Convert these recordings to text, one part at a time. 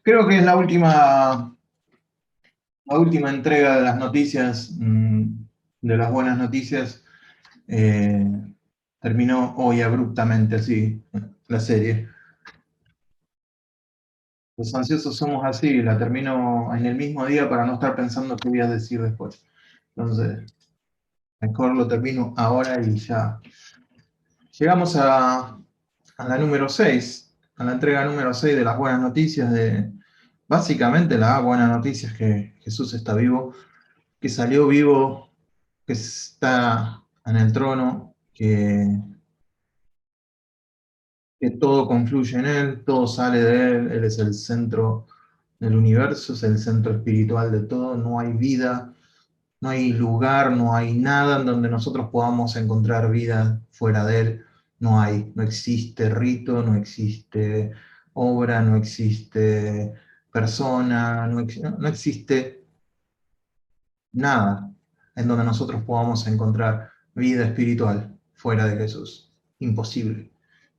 Creo que es la última entrega de las noticias, de las buenas noticias. eh, Terminó hoy abruptamente así la serie. Los ansiosos somos así, la termino en el mismo día para no estar pensando qué voy a decir después. Entonces, mejor lo termino ahora y ya. Llegamos a la número 6, a la entrega número 6 de las buenas noticias. Básicamente la buena noticia es que Jesús está vivo, que salió vivo, que está en el trono, que todo confluye en Él, todo sale de Él es el centro del universo, es el centro espiritual de todo, no hay vida, no hay lugar, no hay nada en donde nosotros podamos encontrar vida fuera de Él, no hay, no existe rito, no existe obra, no existe persona, no existe nada en donde nosotros podamos encontrar vida espiritual fuera de Jesús. Imposible,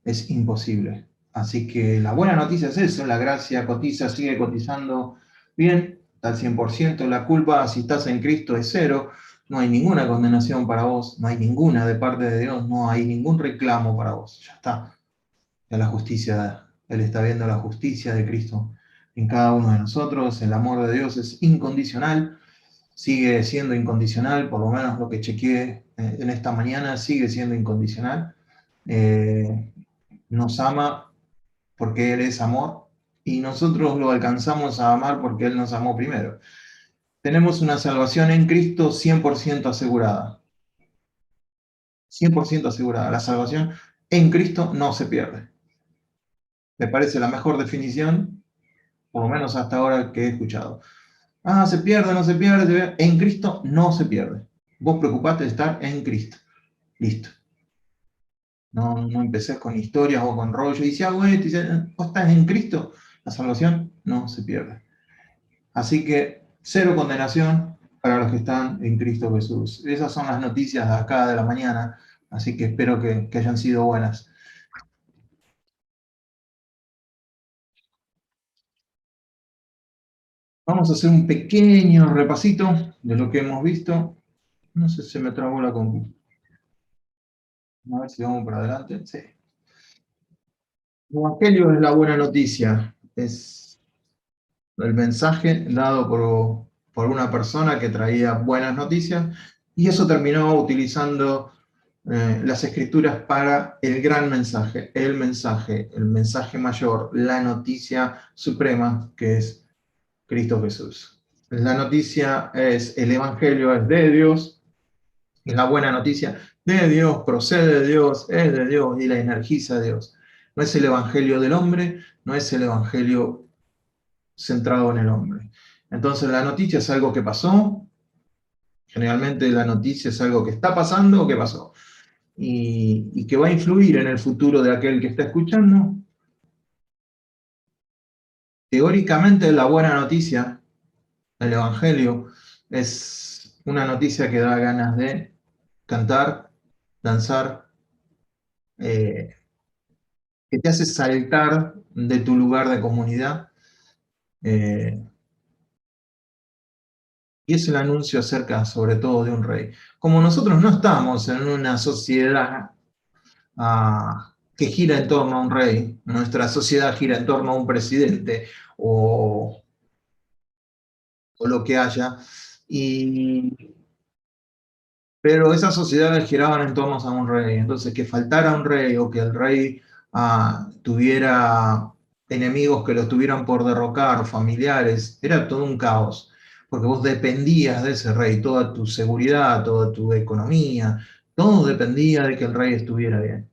es imposible. Así que la buena noticia es eso, la gracia cotiza, sigue cotizando bien, al 100%, la culpa si estás en Cristo es cero, no hay ninguna condenación para vos, no hay ninguna de parte de Dios, no hay ningún reclamo para vos, ya está. Ya la justicia, Él está viendo la justicia de Cristo en cada uno de nosotros, el amor de Dios es incondicional, sigue siendo incondicional, por lo menos lo que chequeé en esta mañana, sigue siendo incondicional. Eh, Nos ama porque Él es amor y nosotros lo alcanzamos a amar porque Él nos amó primero. Tenemos una salvación en Cristo 100% asegurada. 100% asegurada. La salvación en Cristo no se pierde. Me parece la mejor definición, por lo menos hasta ahora que he escuchado. Ah, se pierde, no se pierde, se pierde. En Cristo no se pierde. Vos preocupate de estar en Cristo. Listo. No empecé con historias o con rollo. Y si hago esto, y si, vos estás en Cristo, la salvación no se pierde. Así que cero condenación para los que están en Cristo Jesús. Esas son las noticias de acá de la mañana. Así que espero que hayan sido buenas. Vamos a hacer un pequeño repasito de lo que hemos visto. No sé si se me trabó la compu. A ver si vamos para adelante. Sí. El Evangelio es la buena noticia. Es el mensaje dado por una persona que traía buenas noticias y eso terminó utilizando las escrituras para el gran mensaje, el mensaje mayor, la noticia suprema que es Cristo Jesús. La noticia es, el Evangelio es de Dios, y la buena noticia de Dios, procede de Dios, es de Dios y la energiza de Dios. No es el Evangelio del hombre, no es el Evangelio centrado en el hombre. Entonces la noticia es algo que pasó, generalmente la noticia es algo que está pasando o que pasó, y que va a influir en el futuro de aquel que está escuchando. Teóricamente la buena noticia, el Evangelio, es una noticia que da ganas de cantar, danzar, eh, que te hace saltar de tu lugar de comunidad, eh, y es el anuncio acerca sobre todo de un rey. Como nosotros no estamos en una sociedad que gira en torno a un rey, nuestra sociedad gira en torno a un presidente o, o lo que haya, y, pero esas sociedades giraban en torno a un rey, entonces que faltara un rey o que el rey tuviera enemigos que lo tuvieran por derrocar, familiares, era todo un caos, porque vos dependías de ese rey, toda tu seguridad, toda tu economía, todo dependía de que el rey estuviera bien.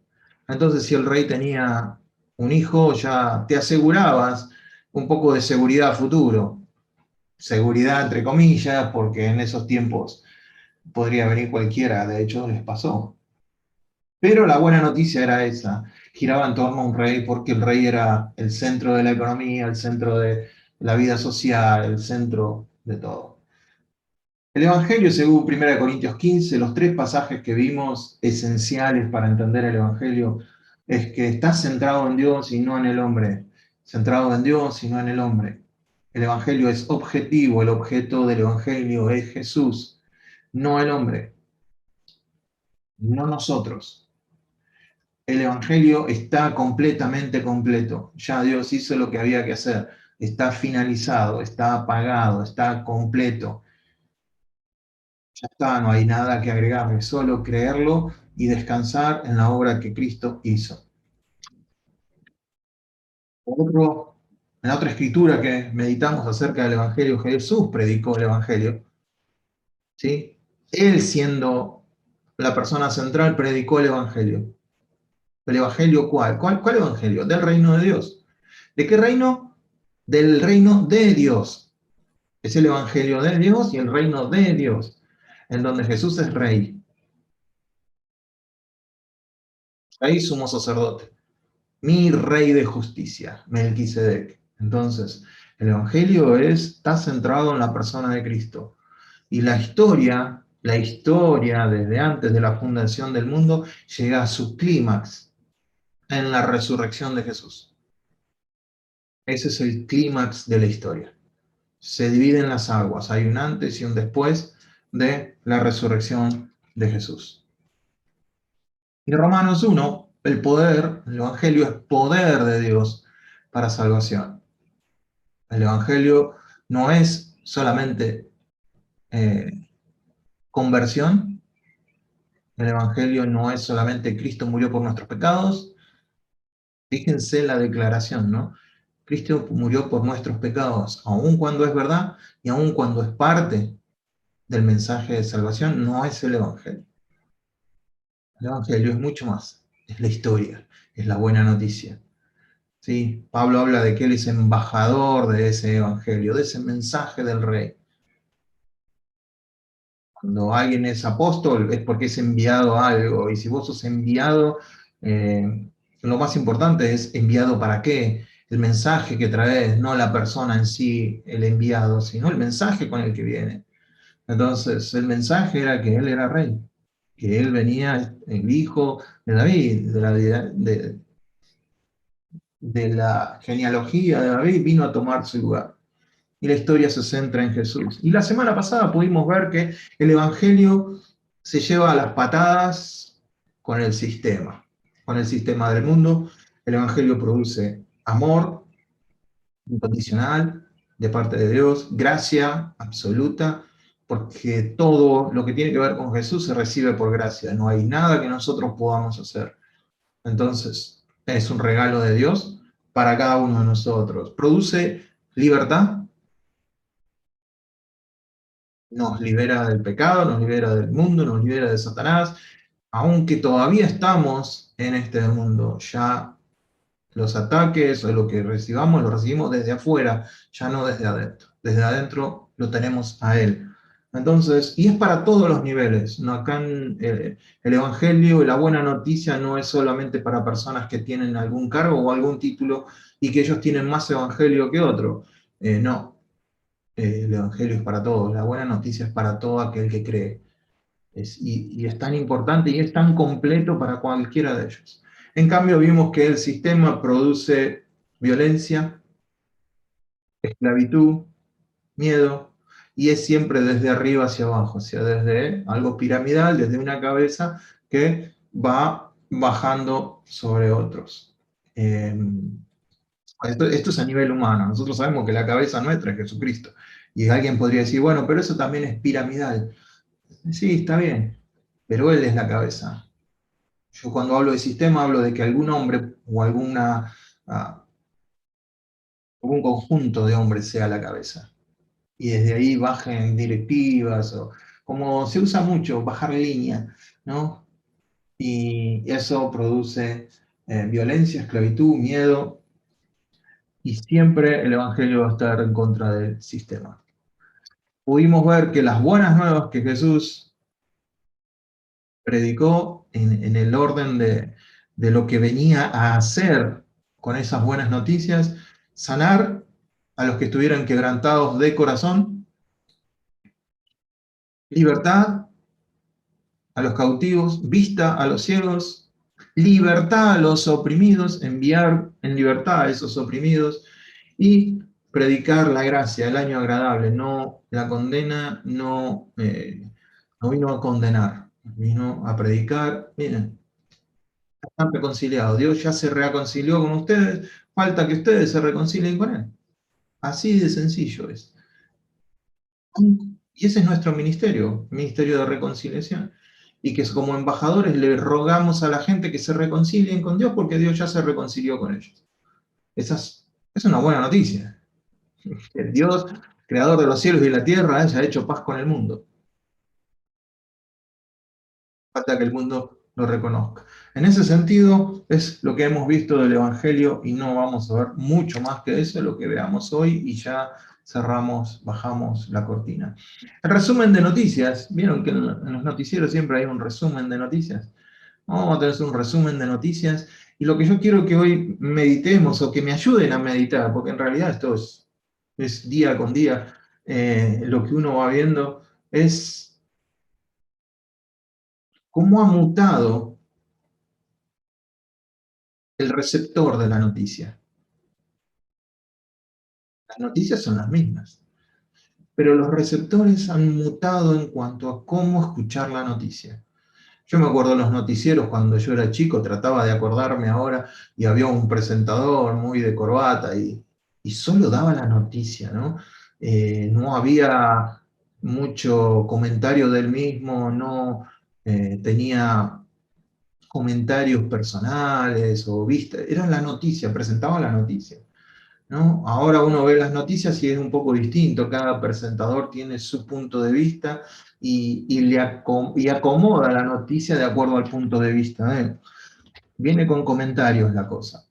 Entonces, si el rey tenía un hijo, ya te asegurabas un poco de seguridad a futuro. Seguridad entre comillas, porque en esos tiempos podría venir cualquiera, de hecho les pasó. Pero la buena noticia era esa, giraba en torno a un rey porque el rey era el centro de la economía, el centro de la vida social, el centro de todo. El Evangelio, según 1 Corintios 15, los tres pasajes que vimos esenciales para entender el Evangelio, es que está centrado en Dios y no en el hombre. centrado en Dios y no en el hombre. El Evangelio es objetivo, el objeto del Evangelio es Jesús, no el hombre, no nosotros. El Evangelio está completamente completo. Ya Dios hizo lo que había que hacer. Está finalizado, está pagado, está completo. Ya está, no hay nada que agregar, es solo creerlo y descansar en la obra que Cristo hizo. En otra escritura que meditamos acerca del Evangelio, Jesús predicó el Evangelio, ¿sí? Él, siendo la persona central, predicó el Evangelio. ¿El Evangelio cuál? ¿Cuál Evangelio? Del reino de Dios. ¿De qué reino? Del reino de Dios. Es el Evangelio de Dios y el reino de Dios, en donde Jesús es rey. Rey, sumo sacerdote. Mi rey de justicia, Melquisedec. Entonces, el Evangelio está centrado en la persona de Cristo. Y la historia desde antes de la fundación del mundo, llega a su clímax en la resurrección de Jesús. Ese es el clímax de la historia. Se dividen las aguas, hay un antes y un después de la resurrección de Jesús. Y Romanos 1, el poder, el Evangelio es poder de Dios para salvación. El Evangelio no es solamente conversión, el Evangelio no es solamente Cristo murió por nuestros pecados. Fíjense la declaración, ¿no? Cristo murió por nuestros pecados, aun cuando es verdad y aun cuando es parte del mensaje de salvación, no es el Evangelio. El Evangelio es mucho más, es la historia, es la buena noticia. ¿Sí? Pablo habla de que él es embajador de ese Evangelio, de ese mensaje del Rey. Cuando alguien es apóstol es porque es enviado a algo, y si vos sos enviado, lo más importante es enviado para qué, el mensaje que traes, no la persona en sí, el enviado, sino el mensaje con el que viene. Entonces, el mensaje era que él era rey, que él venía, el hijo de David, de la genealogía de David, vino a tomar su lugar. Y la historia se centra en Jesús. Y la semana pasada pudimos ver que el Evangelio se lleva a las patadas con el sistema del mundo. El Evangelio produce amor incondicional de parte de Dios, gracia absoluta, porque todo lo que tiene que ver con Jesús se recibe por gracia. No hay nada que nosotros podamos hacer. Entonces, es un regalo de Dios para cada uno de nosotros. Produce libertad, nos libera del pecado, nos libera del mundo, nos libera de Satanás, aunque todavía estamos en este mundo, ya los ataques o lo que recibamos, lo recibimos desde afuera, ya no desde adentro. Desde adentro lo tenemos a Él. Entonces, y es para todos los niveles. ¿No? Acá el Evangelio, la buena noticia no es solamente para personas que tienen algún cargo o algún título y que ellos tienen más Evangelio que otro. No, el Evangelio es para todos, la buena noticia es para todo aquel que cree. Y es tan importante y es tan completo para cualquiera de ellos. En cambio, vimos que el sistema produce violencia, esclavitud, miedo, y es siempre desde arriba hacia abajo, o sea, desde algo piramidal, desde una cabeza que va bajando sobre otros. Esto es a nivel humano. Nosotros sabemos que la cabeza nuestra es Jesucristo. Y alguien podría decir, bueno, pero eso también es piramidal. Sí, está bien, pero Él es la cabeza. Yo cuando hablo de sistema hablo de que algún hombre o algún conjunto de hombres sea la cabeza. Y desde ahí bajen directivas, o como se usa mucho, bajar línea, ¿no? Y eso produce violencia, esclavitud, miedo, y siempre el Evangelio va a estar en contra del sistema. Pudimos ver que las buenas nuevas que Jesús predicó en el orden de lo que venía a hacer con esas buenas noticias, sanar a los que estuvieran quebrantados de corazón, libertad a los cautivos, vista a los ciegos, libertad a los oprimidos, enviar en libertad a esos oprimidos y predicar la gracia, el año agradable, no la condena, no vino a condenar, vino a predicar. Miren, están reconciliados, Dios ya se reconcilió con ustedes, falta que ustedes se reconcilien con Él. Así de sencillo es. Y ese es nuestro ministerio de reconciliación. Y que como embajadores le rogamos a la gente que se reconcilien con Dios porque Dios ya se reconcilió con ellos. Es una buena noticia. Que Dios, creador de los cielos y la tierra, haya hecho paz con el mundo. Falta que el mundo lo reconozca. En ese sentido, es lo que hemos visto del Evangelio y no vamos a ver mucho más que eso, lo que veamos hoy y ya cerramos, bajamos la cortina. El resumen de noticias, vieron que en los noticieros siempre hay un resumen de noticias. Vamos a tener un resumen de noticias y lo que yo quiero que hoy meditemos o que me ayuden a meditar, porque en realidad esto es día con día, lo que uno va viendo es cómo ha mutado el receptor de la noticia. Las noticias son las mismas, pero los receptores han mutado en cuanto a cómo escuchar la noticia. Yo me acuerdo de los noticieros cuando yo era chico, trataba de acordarme ahora, y había un presentador muy de corbata y solo daba la noticia, ¿no? No había mucho comentario del mismo, no tenía comentarios personales o vistas, era la noticia, presentaba la noticia. ¿No? Ahora uno ve las noticias y es un poco distinto, cada presentador tiene su punto de vista y acomoda la noticia de acuerdo al punto de vista de él. Viene con comentarios la cosa.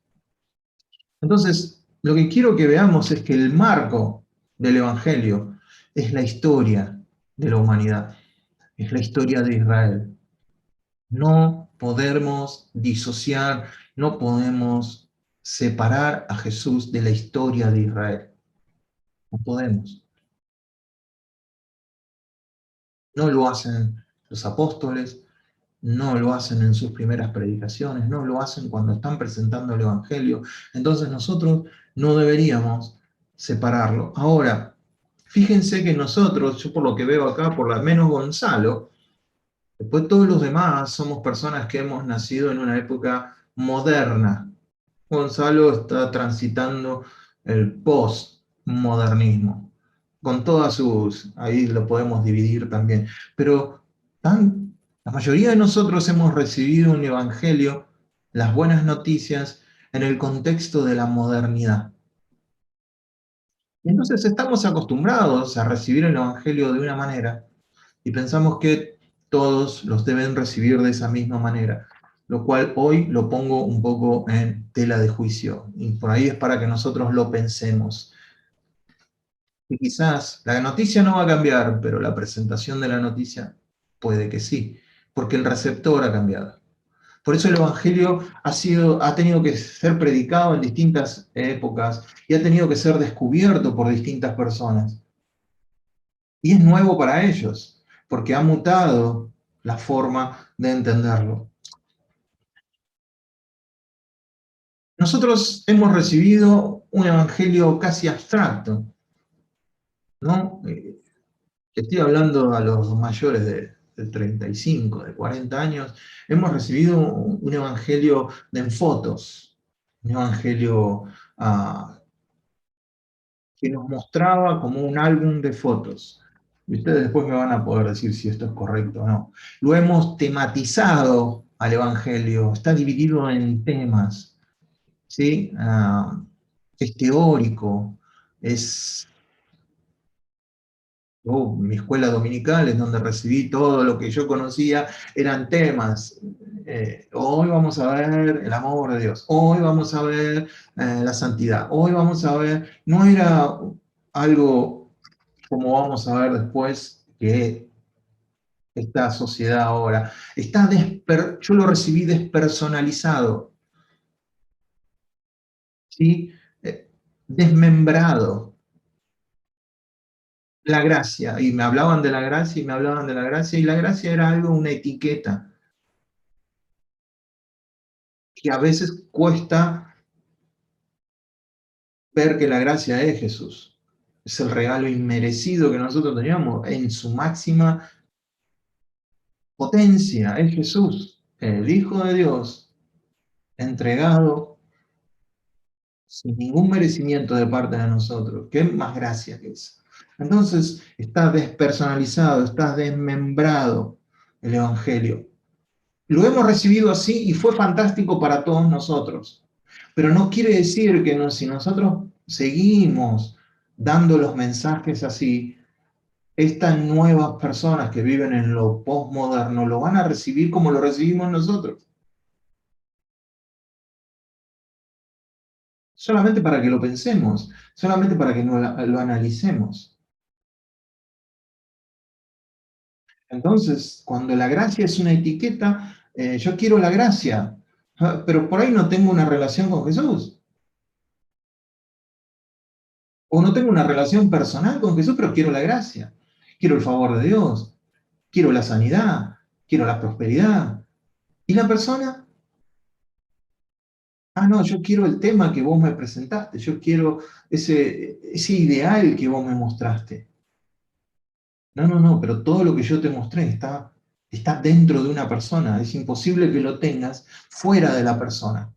Entonces, lo que quiero que veamos es que el marco del Evangelio es la historia de la humanidad, es la historia de Israel. No podemos disociar, no podemos separar a Jesús de la historia de Israel. No podemos. No lo hacen los apóstoles, no lo hacen en sus primeras predicaciones, no lo hacen cuando están presentando el Evangelio. Entonces nosotros no deberíamos separarlo. Ahora, fíjense que nosotros, yo por lo que veo acá, por lo menos Gonzalo, después todos los demás somos personas que hemos nacido en una época moderna. Gonzalo está transitando el postmodernismo, con todas sus, ahí lo podemos dividir también, pero la mayoría de nosotros hemos recibido un evangelio, las buenas noticias, en el contexto de la modernidad. Y entonces estamos acostumbrados a recibir el evangelio de una manera y pensamos que todos los deben recibir de esa misma manera, lo cual hoy lo pongo un poco en tela de juicio. Y por ahí es para que nosotros lo pensemos. Y quizás la noticia no va a cambiar, pero la presentación de la noticia puede que sí, porque el receptor ha cambiado. Por eso el Evangelio ha tenido que ser predicado en distintas épocas y ha tenido que ser descubierto por distintas personas. Y es nuevo para ellos, porque ha mutado la forma de entenderlo. Nosotros hemos recibido un evangelio casi abstracto, ¿no? Estoy hablando a los mayores de 35, de 40 años, hemos recibido un evangelio en fotos, un evangelio que nos mostraba como un álbum de fotos. Y ustedes después me van a poder decir si esto es correcto o no. Lo hemos tematizado al Evangelio, está dividido en temas, ¿sí? Es teórico, es mi escuela dominical, en donde recibí todo lo que yo conocía, eran temas. Hoy vamos a ver el amor de Dios, hoy vamos a ver la santidad, hoy vamos a ver, no era algo como vamos a ver después que esta sociedad ahora está yo lo recibí despersonalizado, ¿sí? Desmembrado. La gracia, y me hablaban de la gracia y me hablaban de la gracia, y la gracia era algo, una etiqueta. que a veces cuesta ver que la gracia es Jesús. Es el regalo inmerecido que nosotros teníamos en su máxima potencia. Es Jesús, el Hijo de Dios, entregado sin ningún merecimiento de parte de nosotros. ¿Qué más gracia que es? Entonces está despersonalizado, está desmembrado el Evangelio. Lo hemos recibido así y fue fantástico para todos nosotros. Pero no quiere decir que si nosotros seguimos dando los mensajes así, estas nuevas personas que viven en lo postmoderno lo van a recibir como lo recibimos nosotros. Solamente para que lo pensemos, solamente para que lo analicemos. Entonces, cuando la gracia es una etiqueta, yo quiero la gracia, pero por ahí no tengo una relación con Jesús. O no tengo una relación personal con Jesús, pero quiero la gracia. Quiero el favor de Dios, quiero la sanidad, quiero la prosperidad. ¿Y la persona? Ah, no, yo quiero el tema que vos me presentaste, yo quiero ese ideal que vos me mostraste. No, no, no, pero todo lo que yo te mostré está dentro de una persona. Es imposible que lo tengas fuera de la persona.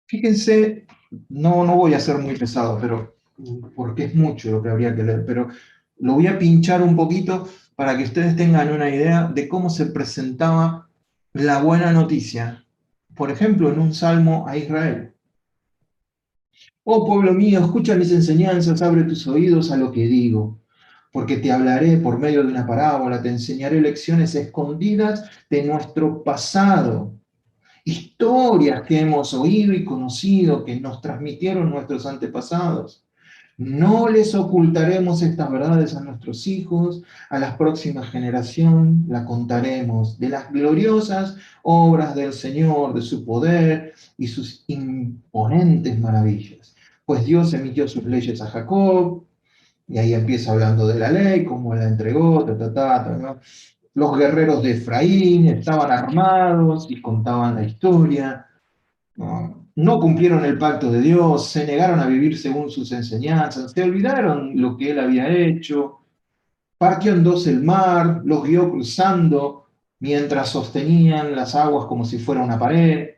Fíjense, no voy a ser muy pesado, pero porque es mucho lo que habría que leer, pero lo voy a pinchar un poquito para que ustedes tengan una idea de cómo se presentaba la buena noticia. Por ejemplo, en un salmo a Israel. Oh pueblo mío, escucha mis enseñanzas, abre tus oídos a lo que digo, porque te hablaré por medio de una parábola, te enseñaré lecciones escondidas de nuestro pasado, historias que hemos oído y conocido, que nos transmitieron nuestros antepasados. No les ocultaremos estas verdades a nuestros hijos, a la próxima generación la contaremos de las gloriosas obras del Señor, de su poder y sus imponentes maravillas. Pues Dios emitió sus leyes a Jacob, y ahí empieza hablando de la ley, cómo la entregó, ¿no? Los guerreros de Efraín estaban armados y contaban la historia. No cumplieron el pacto de Dios, se negaron a vivir según sus enseñanzas, se olvidaron lo que él había hecho, partió en dos el mar, los guió cruzando mientras sostenían las aguas como si fuera una pared.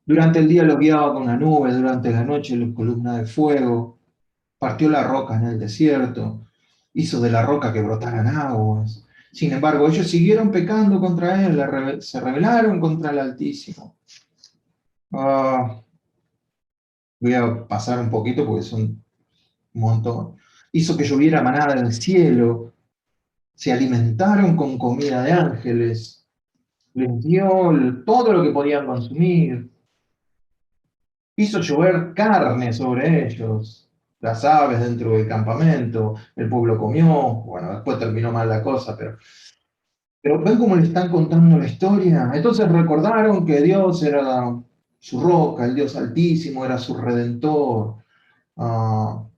Durante el día los guiaba con una nube, durante la noche la columna de fuego, partió la roca en el desierto, hizo de la roca que brotaran aguas. Sin embargo, ellos siguieron pecando contra él, se rebelaron contra el Altísimo. Ah, voy a pasar un poquito porque son un montón. Hizo que lloviera manada del cielo, se alimentaron con comida de ángeles, les dio todo lo que podían consumir, hizo llover carne sobre ellos, las aves dentro del campamento, el pueblo comió, bueno, después terminó mal la cosa, pero ven cómo le están contando la historia. Entonces recordaron que Dios era su roca, el Dios altísimo, era su redentor.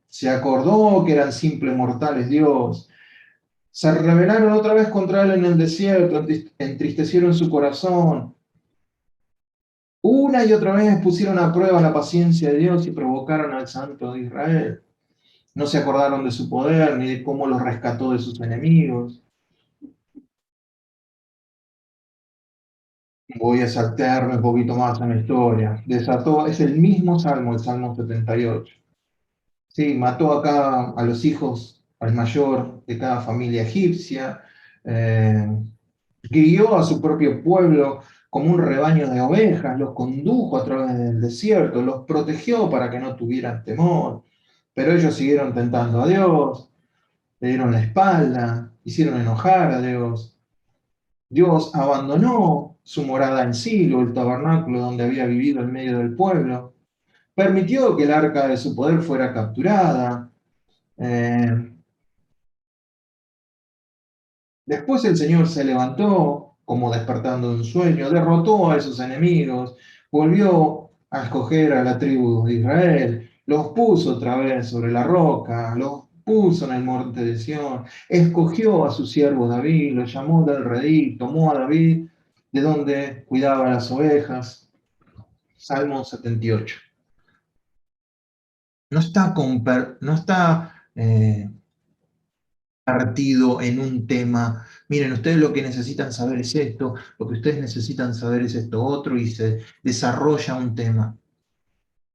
Se acordó que eran simples mortales Dios. Se rebelaron otra vez contra él en el desierto, entristecieron su corazón. Una y otra vez pusieron a prueba la paciencia de Dios y provocaron al Santo de Israel. No se acordaron de su poder ni de cómo los rescató de sus enemigos. Voy a saltearme un poquito más en la historia. Desató, es el mismo salmo, el Salmo 78. Sí, mató acá a los hijos, al mayor de cada familia egipcia, eh, guió a su propio pueblo como un rebaño de ovejas, los condujo a través del desierto, los protegió para que no tuvieran temor, pero ellos siguieron tentando a Dios, le dieron la espalda, hicieron enojar a Dios. Dios abandonó su morada en Silo, el tabernáculo donde había vivido en medio del pueblo, permitió que el arca de su poder fuera capturada. Eh, Después el Señor se levantó, como despertando de un sueño, derrotó a esos enemigos, volvió a escoger a la tribu de Israel, los puso otra vez sobre la roca, los puso en el monte de Sión, escogió a su siervo David, lo llamó del redil, tomó a David de donde cuidaba las ovejas. Salmo 78. No está partido en un tema. Miren, ustedes lo que necesitan saber es esto, lo que ustedes necesitan saber es esto otro, y se desarrolla un tema.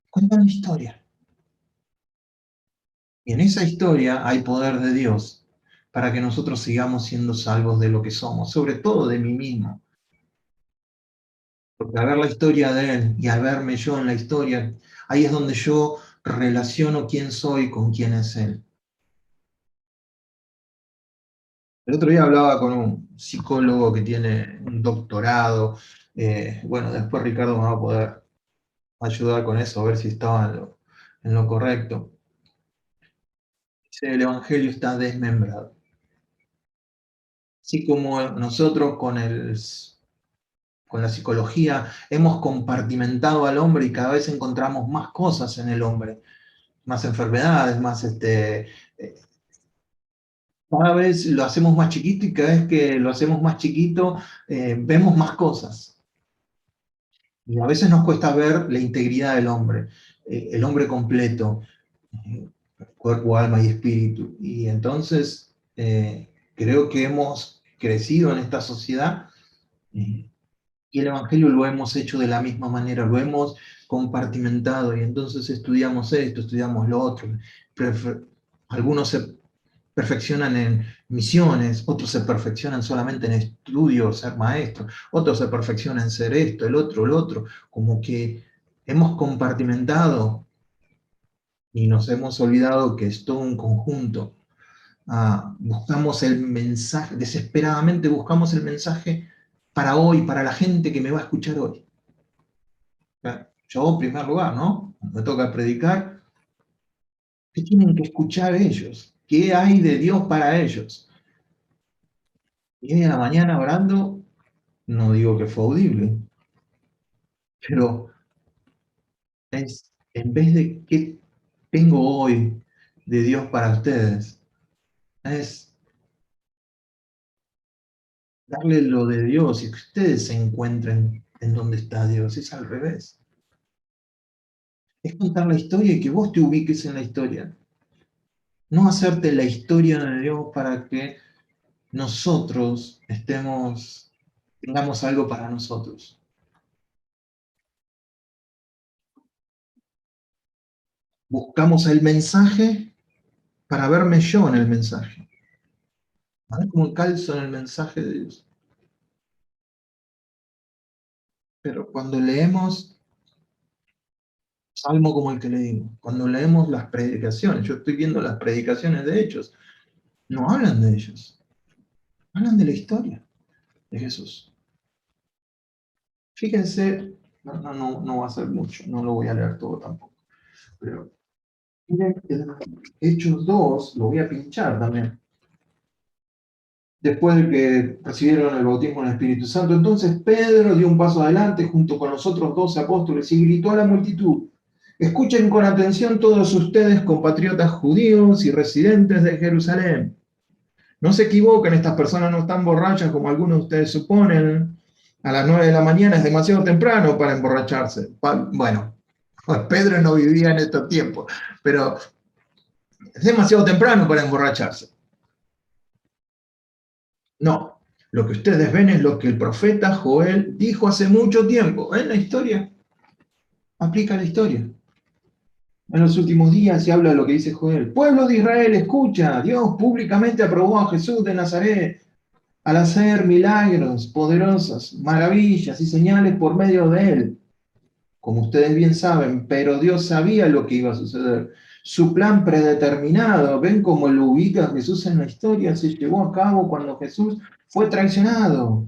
Cuentan la historia. Y en esa historia hay poder de Dios para que nosotros sigamos siendo salvos de lo que somos, sobre todo de mí mismo. Porque al ver la historia de Él y al verme yo en la historia, ahí es donde yo relaciono quién soy con quién es Él. El otro día hablaba con un psicólogo que tiene un doctorado. Bueno, después Ricardo me va a poder ayudar con eso, a ver si estaba en lo correcto. Dice, el Evangelio está desmembrado. Así como nosotros con la psicología hemos compartimentado al hombre y cada vez encontramos más cosas en el hombre, más enfermedades, cada vez lo hacemos más chiquito y cada vez que lo hacemos más chiquito vemos más cosas. Y a veces nos cuesta ver la integridad del hombre, el hombre completo, eh, cuerpo, alma y espíritu. Y entonces creo que hemos crecido en esta sociedad eh, y el Evangelio lo hemos hecho de la misma manera, lo hemos compartimentado y entonces estudiamos esto, estudiamos lo otro. Algunos se perfeccionan en misiones, otros se perfeccionan solamente en estudios, ser maestros, otros se perfeccionan en ser esto, el otro, como que hemos compartimentado y nos hemos olvidado que es todo un conjunto. Buscamos el mensaje, desesperadamente buscamos el mensaje para hoy, para la gente que me va a escuchar hoy. Yo, en primer lugar, ¿no? Me toca predicar. ¿Qué tienen que escuchar ellos? ¿Qué hay de Dios para ellos? Y hoy a la mañana orando, no digo que fue audible, pero es en vez de qué tengo hoy de Dios para ustedes, es darle lo de Dios y que ustedes se encuentren en donde está Dios. Es al revés. Es contar la historia y que vos te ubiques en la historia. No hacerte la historia de Dios para que nosotros tengamos algo para nosotros. Buscamos el mensaje para verme yo en el mensaje. A ver cómo calzo en el mensaje de Dios. Pero cuando leemos Salmo como el que leímos, cuando leemos las predicaciones, yo estoy viendo las predicaciones de Hechos, no hablan de ellos, hablan de la historia de Jesús. Fíjense, no va a ser mucho, no lo voy a leer todo tampoco, pero miren, Hechos 2, lo voy a pinchar también. Después de que recibieron el bautismo en el Espíritu Santo, entonces Pedro dio un paso adelante junto con los otros 12 apóstoles y gritó a la multitud: escuchen con atención todos ustedes, compatriotas judíos y residentes de Jerusalén. No se equivoquen, estas personas no están borrachas como algunos de ustedes suponen. A las 9 de la mañana es demasiado temprano para emborracharse. Bueno, Pedro no vivía en estos tiempos, pero es demasiado temprano para emborracharse. No, lo que ustedes ven es lo que el profeta Joel dijo hace mucho tiempo. ¿Ven la historia? Aplica la historia. En los últimos días se habla de lo que dice Joel. Pueblo de Israel, escucha, Dios públicamente aprobó a Jesús de Nazaret al hacer milagros, poderosas, maravillas y señales por medio de él. Como ustedes bien saben, pero Dios sabía lo que iba a suceder. Su plan predeterminado, ven cómo lo ubica Jesús en la historia, se llevó a cabo cuando Jesús fue traicionado,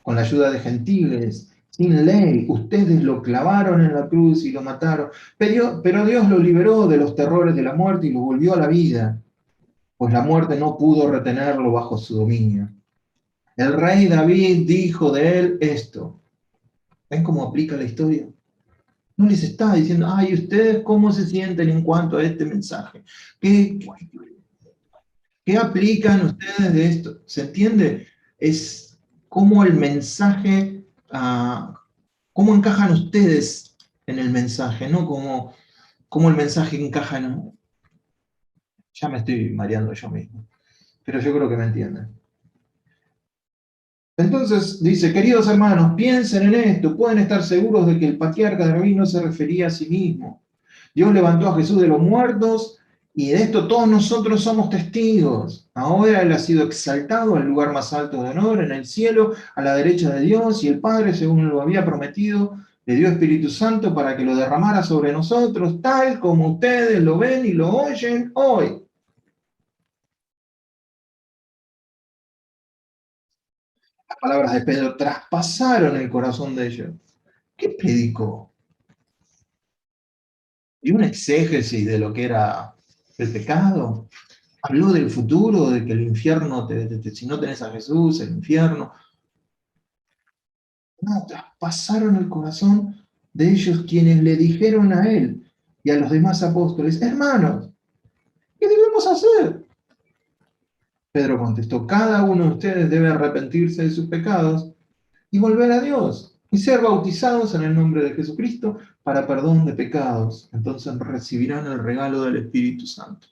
con la ayuda de gentiles, sin ley. Ustedes lo clavaron en la cruz y lo mataron, pero Dios lo liberó de los terrores de la muerte y lo volvió a la vida, pues la muerte no pudo retenerlo bajo su dominio. El rey David dijo de él esto. ¿Ven cómo aplica la historia? No les está diciendo, ay, ¿ustedes cómo se sienten en cuanto a este mensaje? ¿Qué? ¿Qué aplican ustedes de esto? ¿Se entiende? Es cómo el mensaje, cómo encajan ustedes en el mensaje, ¿no? Cómo el mensaje encaja en... Ya me estoy mareando yo mismo, pero yo creo que me entienden. Entonces dice, queridos hermanos, piensen en esto, pueden estar seguros de que el patriarca de David no se refería a sí mismo. Dios levantó a Jesús de los muertos y de esto todos nosotros somos testigos. Ahora Él ha sido exaltado al lugar más alto de honor en el cielo, a la derecha de Dios, y el Padre, según lo había prometido, le dio Espíritu Santo para que lo derramara sobre nosotros, tal como ustedes lo ven y lo oyen hoy. Las palabras de Pedro traspasaron el corazón de ellos. ¿Qué predicó? Y una exégesis de lo que era el pecado. Habló del futuro, de que el infierno, si no tenés a Jesús, el infierno. No, traspasaron el corazón de ellos quienes le dijeron a él y a los demás apóstoles, hermanos, ¿qué debemos hacer? Pedro contestó, cada uno de ustedes debe arrepentirse de sus pecados y volver a Dios y ser bautizados en el nombre de Jesucristo para perdón de pecados. Entonces recibirán el regalo del Espíritu Santo.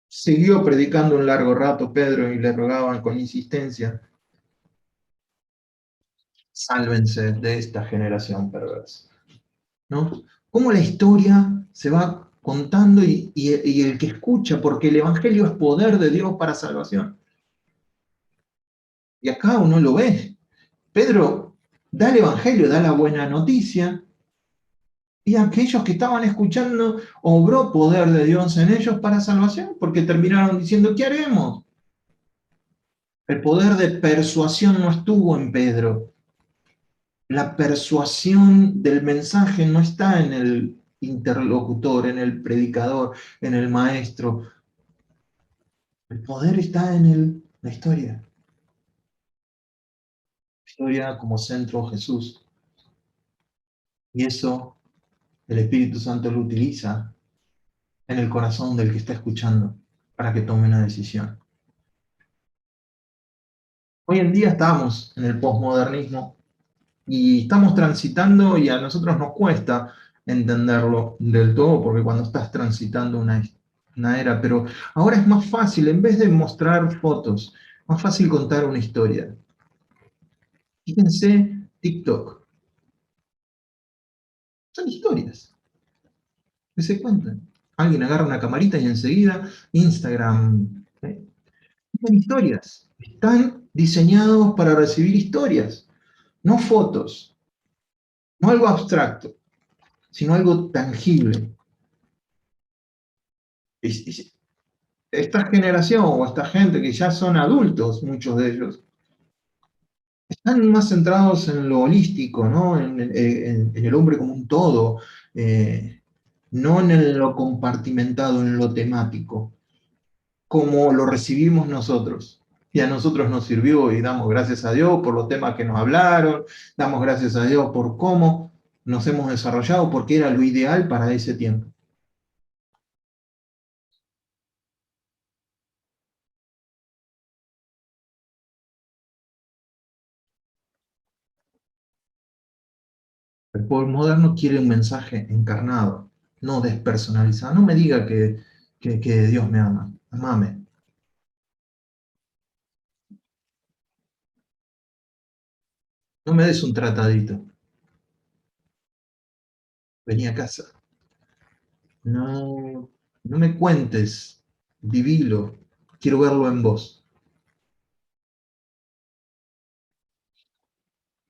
Siguió predicando un largo rato Pedro y le rogaban con insistencia, sálvense de esta generación perversa. ¿No? Cómo la historia se va contando y el que escucha, porque el Evangelio es poder de Dios para salvación. Y acá uno lo ve. Pedro da el Evangelio, da la buena noticia, y aquellos que estaban escuchando, obró poder de Dios en ellos para salvación, porque terminaron diciendo, ¿qué haremos? El poder de persuasión no estuvo en Pedro. La persuasión del mensaje no está en el interlocutor, en el predicador, en el maestro. El poder está en la historia. La historia como centro Jesús. Y eso el Espíritu Santo lo utiliza en el corazón del que está escuchando para que tome una decisión. Hoy en día estamos en el posmodernismo y estamos transitando y a nosotros nos cuesta entenderlo del todo porque cuando estás transitando una era, pero ahora es más fácil, en vez de mostrar fotos, más fácil contar una historia. Fíjense, TikTok, son historias que se cuentan. Alguien agarra una camarita y enseguida Instagram. Son historias, están diseñados para recibir historias, no fotos, no algo abstracto, sino algo tangible. Esta generación o esta gente que ya son adultos, muchos de ellos, están más centrados en lo holístico, ¿no? En el hombre como un todo, no en lo compartimentado, en lo temático, como lo recibimos nosotros. Y a nosotros nos sirvió y damos gracias a Dios por los temas que nos hablaron, damos gracias a Dios por cómo nos hemos desarrollado, porque era lo ideal para ese tiempo. El pueblo moderno quiere un mensaje encarnado, no despersonalizado. No me diga que Dios me ama, amame. No me des un tratadito. Vení a casa. No, no me cuentes, vivilo. Quiero verlo en vos.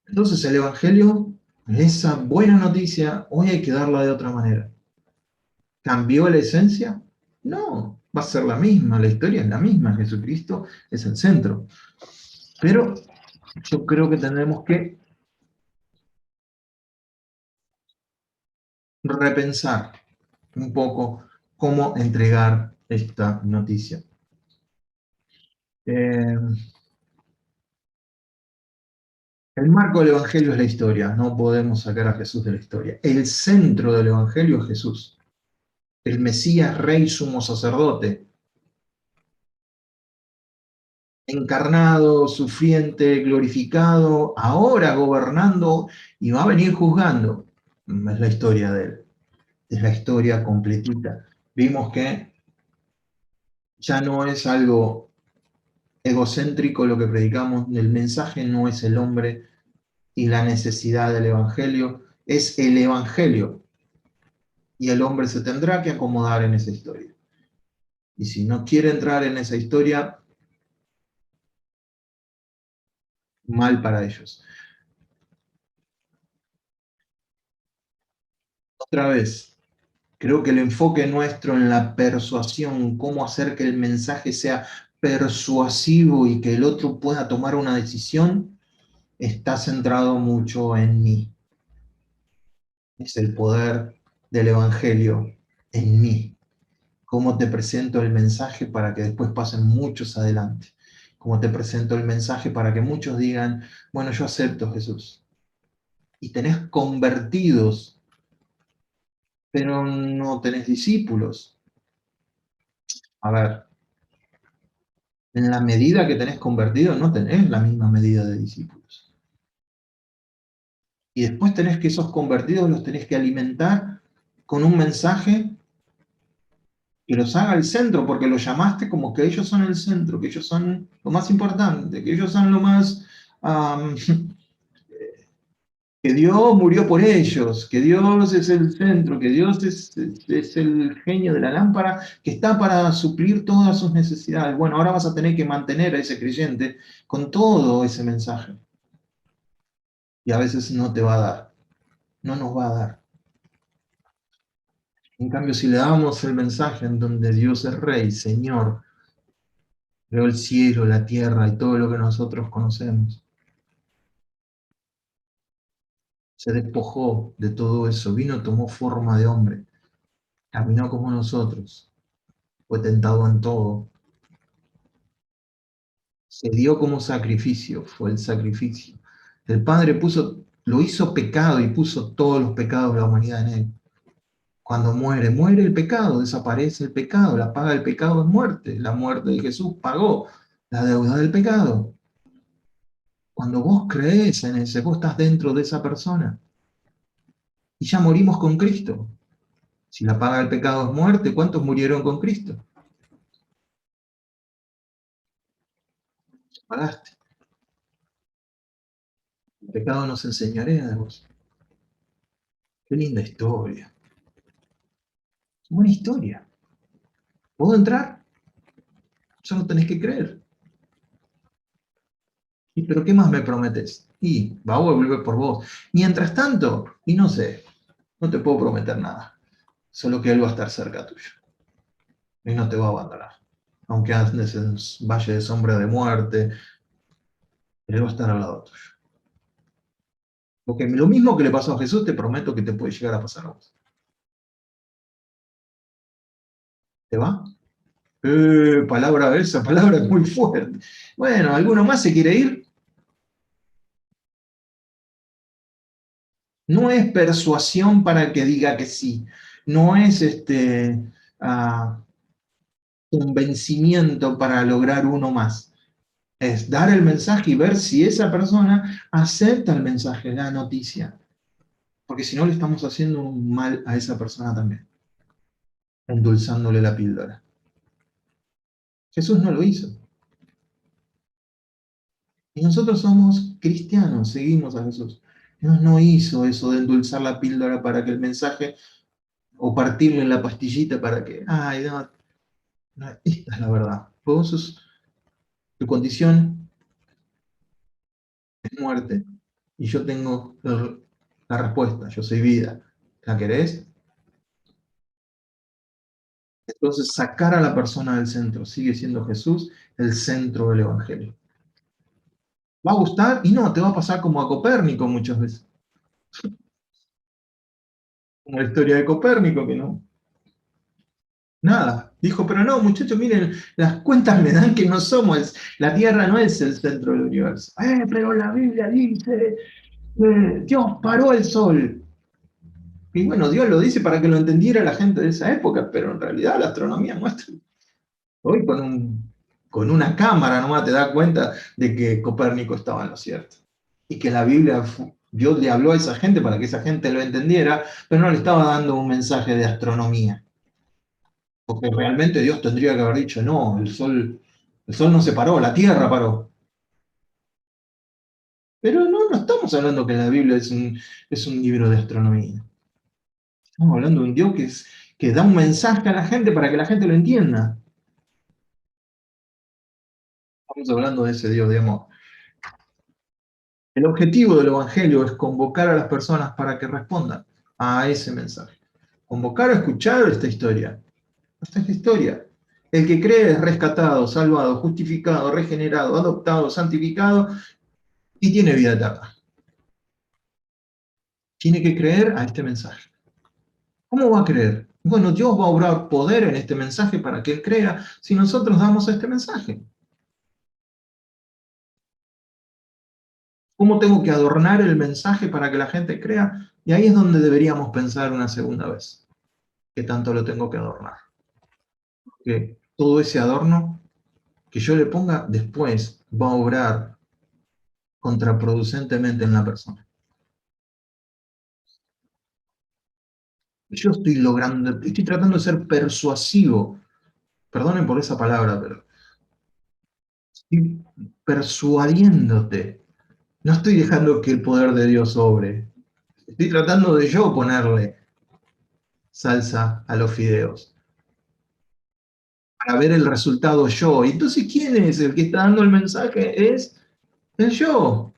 Entonces el Evangelio, esa buena noticia, hoy hay que darla de otra manera. ¿Cambió la esencia? No, va a ser la misma, la historia es la misma, Jesucristo es el centro. Pero yo creo que tendremos que repensar un poco cómo entregar esta noticia. Eh, el marco del Evangelio es la historia, no podemos sacar a Jesús de la historia. El centro del Evangelio es Jesús. el Mesías, rey, sumo sacerdote, encarnado, sufriente, glorificado, ahora gobernando y va a venir juzgando. Es la historia de él, es la historia completita. Vimos que ya no es algo egocéntrico lo que predicamos, el mensaje no es el hombre y la necesidad del Evangelio, es el Evangelio. Y el hombre se tendrá que acomodar en esa historia. Y si no quiere entrar en esa historia, mal para ellos. Otra vez, creo que el enfoque nuestro en la persuasión, cómo hacer que el mensaje sea persuasivo y que el otro pueda tomar una decisión, está centrado mucho en mí. Es el poder del Evangelio en mí. Cómo te presento el mensaje para que después pasen muchos adelante. Cómo te presento el mensaje para que muchos digan, bueno, yo acepto a Jesús. Y tenés convertidos, pero no tenés discípulos. A ver, en la medida que tenés convertidos, no tenés la misma medida de discípulos. Y después tenés que esos convertidos los tenés que alimentar con un mensaje que los haga el centro, porque los llamaste como que ellos son el centro, que ellos son lo más importante, que ellos son lo más... que Dios murió por ellos, que Dios es el centro, que Dios es el genio de la lámpara que está para suplir todas sus necesidades. Bueno, ahora vas a tener que mantener a ese creyente con todo ese mensaje. Y a veces no te va a dar, no nos va a dar. En cambio, si le damos el mensaje en donde Dios es Rey, Señor, creó el cielo, la tierra y todo lo que nosotros conocemos, se despojó de todo eso, vino, tomó forma de hombre, caminó como nosotros, fue tentado en todo, se dio como sacrificio, fue el sacrificio. El Padre lo hizo pecado y puso todos los pecados de la humanidad en él. Cuando muere, muere el pecado, desaparece el pecado, la paga del pecado es muerte. La muerte de Jesús pagó la deuda del pecado. Cuando vos crees en ese, vos estás dentro de esa persona. Y ya morimos con Cristo. Si la paga del pecado es muerte, ¿cuántos murieron con Cristo? Pagaste. El pecado nos enseñaría de vos. Qué linda historia. Buena historia. ¿Puedo entrar? Solo tenés que creer. ¿Y pero qué más me prometes? Y va a volver por vos. Mientras tanto, y no sé, no te puedo prometer nada. Solo que Él va a estar cerca tuyo. Y no te va a abandonar. Aunque andes en valle de sombra de muerte, Él va a estar al lado tuyo. Porque lo mismo que le pasó a Jesús, te prometo que te puede llegar a pasar a vos. ¿Te va? Esa palabra es muy fuerte. Bueno, ¿alguno más se quiere ir? No es persuasión para que diga que sí. No es ah, convencimiento para lograr uno más. Es dar el mensaje y ver si esa persona acepta el mensaje, la noticia. Porque si no, le estamos haciendo un mal a esa persona también, endulzándole la píldora. Jesús no lo hizo. Y nosotros somos cristianos, seguimos a Jesús. Dios no hizo eso de endulzar la píldora para que el mensaje, o partirle la pastillita para que, ay, no, no, esta es la verdad. Tu condición es muerte y yo tengo la respuesta, yo soy vida. ¿La querés? Entonces, sacar a la persona del centro, sigue siendo Jesús el centro del Evangelio. ¿Va a gustar? Y no, te va a pasar como a Copérnico muchas veces. Como la historia de Copérnico, que no. Nada. Dijo, pero no, muchachos, miren, las cuentas me dan que no somos, la Tierra no es el centro del universo. Pero la Biblia dice, Dios paró el sol. Y bueno, Dios lo dice para que lo entendiera la gente de esa época, pero en realidad la astronomía muestra. Hoy con una cámara nomás te das cuenta de que Copérnico estaba en lo cierto. Y que la Biblia, Dios le habló a esa gente para que esa gente lo entendiera, pero no le estaba dando un mensaje de astronomía. Porque realmente Dios tendría que haber dicho, no, el sol no se paró, la Tierra paró. Pero no, no estamos hablando que la Biblia es un libro de astronomía. Estamos hablando de un Dios que da un mensaje a la gente para que la gente lo entienda. Estamos hablando de ese Dios de amor. El objetivo del Evangelio es convocar a las personas para que respondan a ese mensaje. Convocar a escuchar esta historia. Esta es la historia. El que cree es rescatado, salvado, justificado, regenerado, adoptado, santificado y tiene vida eterna. Tiene que creer a este mensaje. ¿Cómo va a creer? Bueno, Dios va a obrar poder en este mensaje para que él crea si nosotros damos este mensaje. ¿Cómo tengo que adornar el mensaje para que la gente crea? Y ahí es donde deberíamos pensar una segunda vez. ¿Qué tanto lo tengo que adornar? Que todo ese adorno que yo le ponga después va a obrar contraproducentemente en la persona. Yo estoy tratando de ser persuasivo, perdonen por esa palabra, pero estoy persuadiéndote. No estoy dejando que el poder de Dios obre. Estoy tratando de yo ponerle salsa a los fideos para ver el resultado yo. Y entonces, ¿quién es el que está dando el mensaje? Es el yo.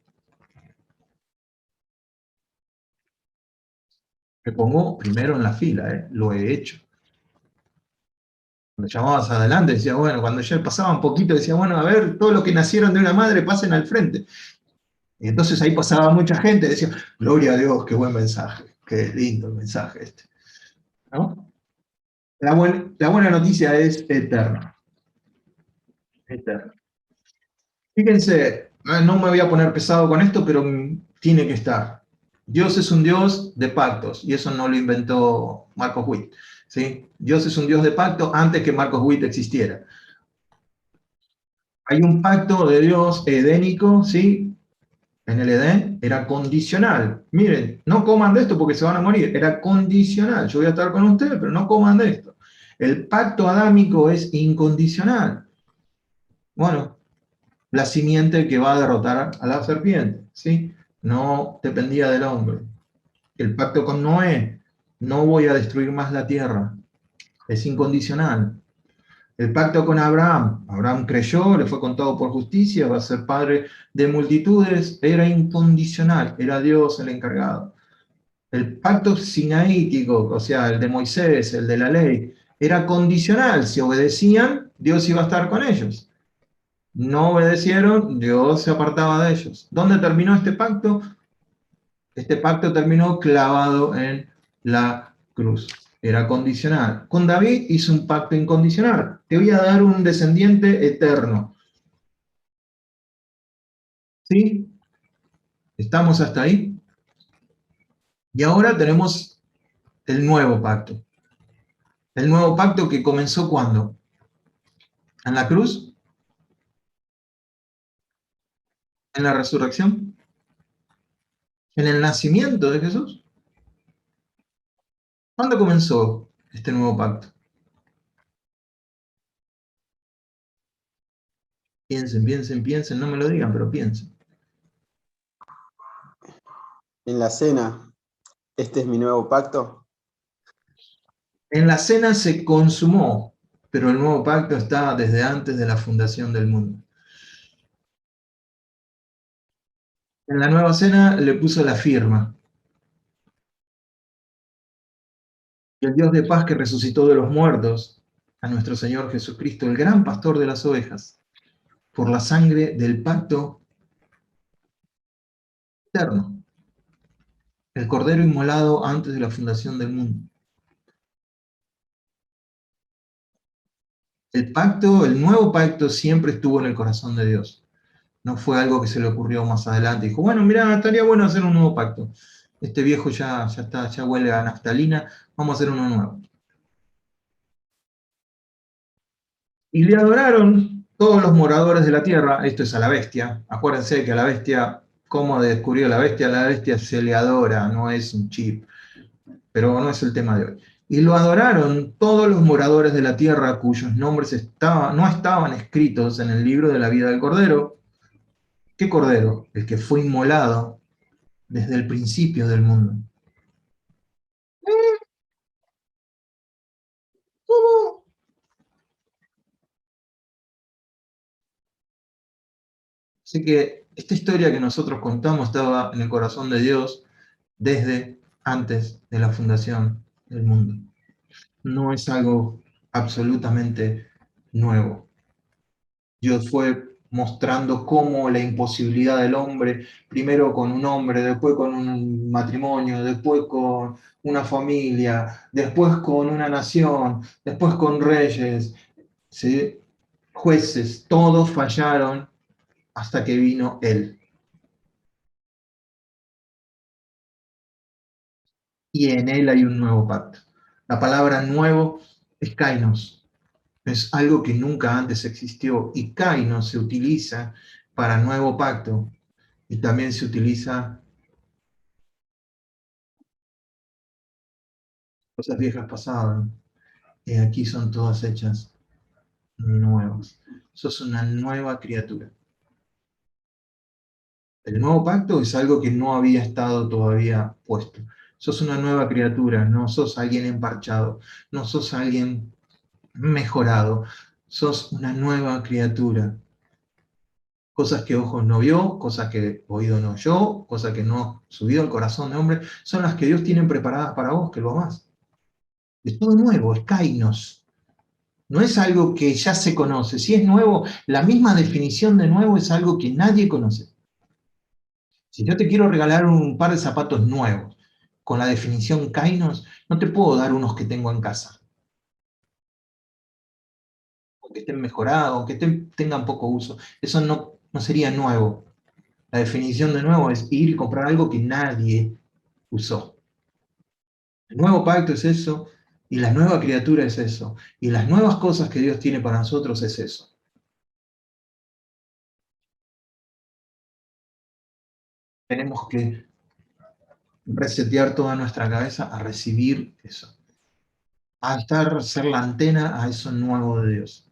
Me pongo primero en la fila, lo he hecho. Cuando llamabas adelante, decía, bueno, cuando ya pasaba un poquito, decía, bueno, a ver, todos los que nacieron de una madre pasen al frente. Y entonces ahí pasaba mucha gente, decía, gloria a Dios, qué buen mensaje, qué lindo el mensaje este. ¿No? La buena noticia es eterna. Eterna. Fíjense, no me voy a poner pesado con esto, pero tiene que estar. Dios es un Dios de pactos, y eso no lo inventó Marcos Witt. ¿Sí? Dios es un Dios de pacto antes que Marcos Witt existiera. Hay un pacto de Dios edénico, ¿sí? En el Edén era condicional. Miren, no coman de esto porque se van a morir. Era condicional. Yo voy a estar con ustedes, pero no coman de esto. El pacto adámico es incondicional. Bueno, la simiente que va a derrotar a la serpiente, ¿sí? No dependía del hombre. El pacto con Noé, no voy a destruir más la tierra. Es incondicional. El pacto con Abraham, Abraham creyó, le fue contado por justicia, va a ser padre de multitudes, era incondicional, era Dios el encargado. El pacto sinaítico, o sea, el de Moisés, el de la ley, era condicional, si obedecían, Dios iba a estar con ellos. No obedecieron, Dios se apartaba de ellos. ¿Dónde terminó este pacto? Este pacto terminó clavado en la cruz. Era condicional. Con David hizo un pacto incondicional. Te voy a dar un descendiente eterno. ¿Sí? ¿Estamos hasta ahí? Y ahora tenemos el nuevo pacto. El nuevo pacto que comenzó ¿cuándo? ¿En la cruz? ¿En la resurrección? ¿En el nacimiento de Jesús? ¿Cuándo comenzó este nuevo pacto? Piensen, piensen, piensen, no me lo digan, pero piensen. En la cena, este es mi nuevo pacto. En la cena se consumó, pero el nuevo pacto está desde antes de la fundación del mundo. En la nueva cena le puso la firma. Y el Dios de paz que resucitó de los muertos a nuestro Señor Jesucristo, el gran pastor de las ovejas, por la sangre del pacto eterno, el cordero inmolado antes de la fundación del mundo. El pacto, el nuevo pacto siempre estuvo en el corazón de Dios. No fue algo que se le ocurrió más adelante. Dijo, bueno, mira, estaría bueno hacer un nuevo pacto. Este viejo ya está, ya huele a naftalina, vamos a hacer uno nuevo. Y le adoraron todos los moradores de la tierra, esto es a la bestia, acuérdense que a la bestia, ¿cómo descubrió la bestia? A la bestia se le adora, no es un chip, pero no es el tema de hoy. Y lo adoraron todos los moradores de la tierra cuyos nombres no estaban escritos en el libro de la vida del Cordero. ¿Qué Cordero? El que fue inmolado desde el principio del mundo. ¿Cómo? Así que esta historia que nosotros contamos estaba en el corazón de Dios desde antes de la fundación del mundo. No es algo absolutamente nuevo. Dios fue mostrando cómo la imposibilidad del hombre, primero con un hombre, después con un matrimonio, después con una familia, después con una nación, después con reyes, ¿sí? Jueces, todos fallaron hasta que vino Él. Y en Él hay un nuevo pacto. La palabra nuevo es kainos, es algo que nunca antes existió, y kainos se utiliza para nuevo pacto y también se utiliza cosas viejas pasadas, y aquí son todas hechas nuevas. Sos una nueva criatura. El nuevo pacto es algo que no había estado todavía puesto. Sos una nueva criatura, no sos alguien emparchado, no sos alguien mejorado, sos una nueva criatura. Cosas que ojos no vio, cosas que oído no oyó, cosas que no subió al corazón de hombre, son las que Dios tiene preparadas para vos, que lo amás. Es todo nuevo, es kainos. No es algo que ya se conoce. Si es nuevo, la misma definición de nuevo es algo que nadie conoce. Si yo te quiero regalar un par de zapatos nuevos con la definición kainos, no te puedo dar unos que tengo en casa, aunque estén mejorados, aunque tengan poco uso. Eso no sería nuevo. La definición de nuevo es ir y comprar algo que nadie usó. El nuevo pacto es eso, y la nueva criatura es eso, y las nuevas cosas que Dios tiene para nosotros es eso. Tenemos que resetear toda nuestra cabeza a recibir eso, a ser la antena a eso nuevo de Dios.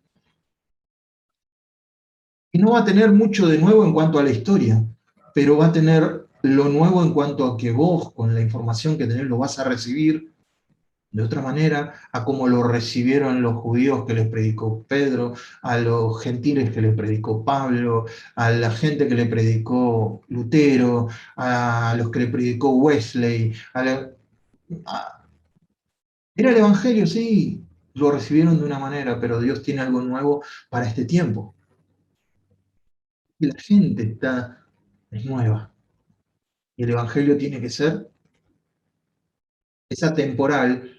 Y no va a tener mucho de nuevo en cuanto a la historia, pero va a tener lo nuevo en cuanto a que vos, con la información que tenés, lo vas a recibir de otra manera a como lo recibieron los judíos que les predicó Pedro, a los gentiles que les predicó Pablo, a la gente que le predicó Lutero, a los que le predicó Wesley. Era el Evangelio, sí, lo recibieron de una manera, pero Dios tiene algo nuevo para este tiempo. Y la gente es nueva. Y el Evangelio tiene que ser, es atemporal,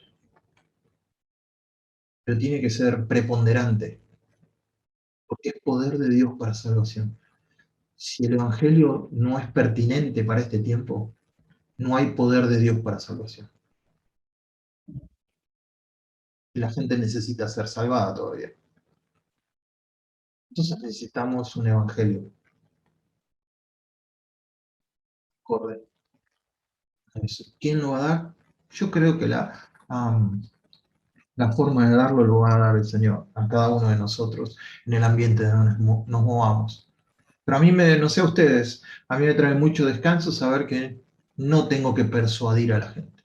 pero tiene que ser preponderante, porque es poder de Dios para salvación. Si el Evangelio no es pertinente para este tiempo, no hay poder de Dios para salvación. Y la gente necesita ser salvada todavía. Entonces necesitamos un Evangelio. Correcto. ¿Quién lo va a dar? Yo creo que la forma de darlo lo va a dar el Señor a cada uno de nosotros en el ambiente donde nos movamos. Pero a mí, no sé a ustedes, a mí me trae mucho descanso saber que no tengo que persuadir a la gente.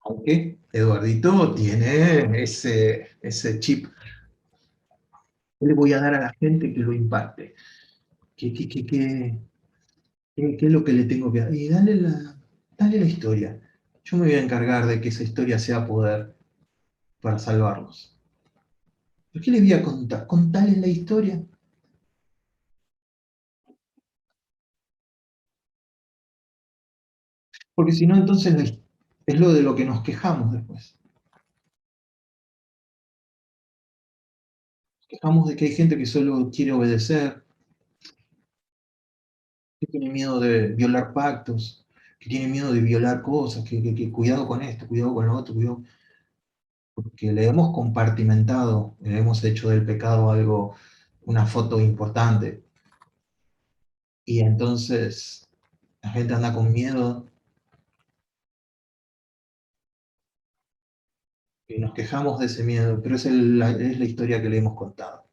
Aunque Eduardito tiene ese chip. ¿Qué le voy a dar a la gente que lo impacte? ¿Qué es lo que le tengo que dar? Y dale la historia. Yo me voy a encargar de que esa historia sea poder para salvarlos. ¿Pero qué le voy a contar? Contale la historia. Porque si no, entonces es lo de lo que nos quejamos después. Quejamos de que hay gente que solo quiere obedecer. que tiene miedo de violar pactos, que tiene miedo de violar cosas, que cuidado con esto, cuidado con lo otro, cuidado, porque le hemos compartimentado, le hemos hecho del pecado algo, una foto importante. Y entonces la gente anda con miedo y nos quejamos de ese miedo, pero es la historia que le hemos contado.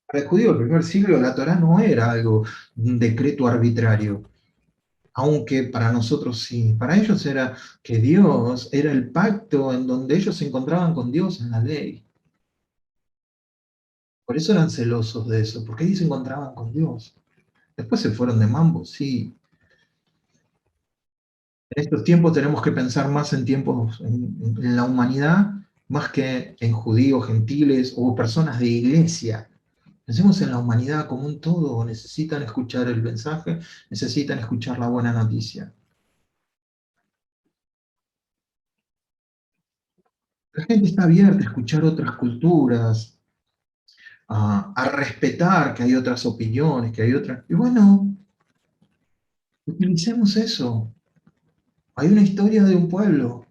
Para el judío del primer siglo la Torá no era algo, un decreto arbitrario, aunque para nosotros sí. Para ellos era que Dios era el pacto en donde ellos se encontraban con Dios en la ley. Por eso eran celosos de eso, porque ahí se encontraban con Dios. Después se fueron de mambo, sí. En estos tiempos tenemos que pensar más en tiempos, en la humanidad, más que en judíos, gentiles o personas de iglesia. Pensemos en la humanidad como un todo. Necesitan escuchar el mensaje, necesitan escuchar la buena noticia. La gente está abierta a escuchar otras culturas, a respetar que hay otras opiniones, que hay otras. Y bueno, utilicemos eso. Hay una historia de un pueblo.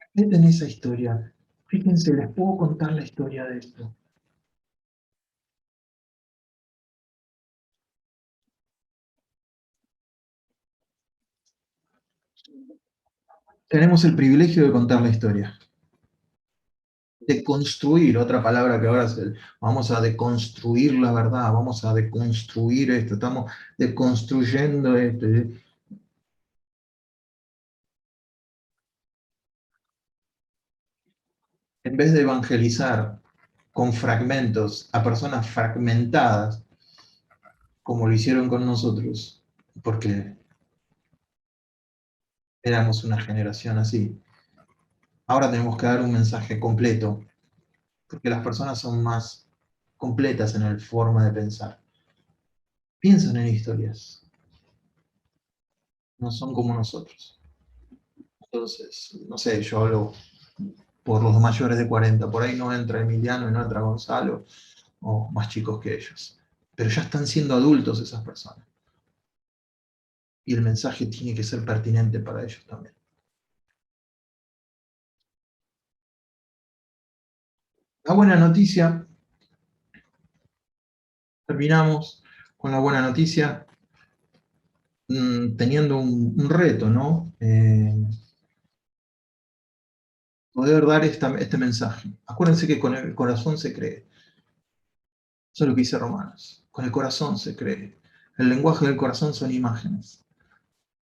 Respeten esa historia. Fíjense, les puedo contar la historia de esto. Tenemos el privilegio de contar la historia, de construir, otra palabra que ahora vamos a deconstruir la verdad, vamos a deconstruir esto, estamos deconstruyendo esto. En vez de evangelizar con fragmentos a personas fragmentadas, como lo hicieron con nosotros, porque éramos una generación así, ahora tenemos que dar un mensaje completo, porque las personas son más completas en la forma de pensar. Piensan en historias, no son como nosotros. Entonces, no sé, yo hablo por los mayores de 40, por ahí no entra Emiliano y no entra Gonzalo, o más chicos que ellos. Pero ya están siendo adultos esas personas. Y el mensaje tiene que ser pertinente para ellos también. La buena noticia, terminamos con la buena noticia, teniendo un reto, ¿no? Poder dar este mensaje. Acuérdense que con el corazón se cree. Eso es lo que dice Romanos. Con el corazón se cree. El lenguaje del corazón son imágenes.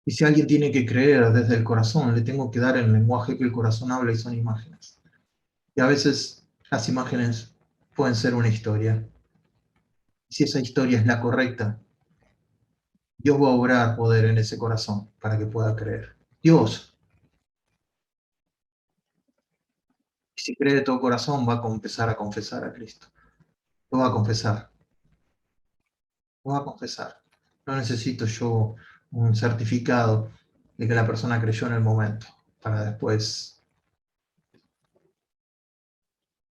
Y si alguien tiene que creer desde el corazón, le tengo que dar el lenguaje que el corazón habla y son imágenes. Y a veces las imágenes pueden ser una historia. Y si esa historia es la correcta, Dios va a obrar poder en ese corazón para que pueda creer. Dios, y si cree de todo corazón, va a empezar a confesar a Cristo. Lo va a confesar. Lo va a confesar. No necesito yo un certificado de que la persona creyó en el momento para después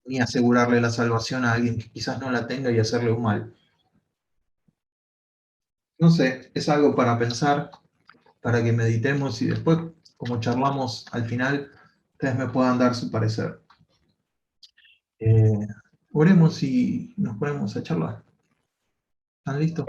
ni asegurarle la salvación a alguien que quizás no la tenga y hacerle un mal. No sé, es algo para pensar, para que meditemos y después, como charlamos al final, ustedes me puedan dar su parecer. Eh, Oremos y nos ponemos a charlar. ¿Están listos?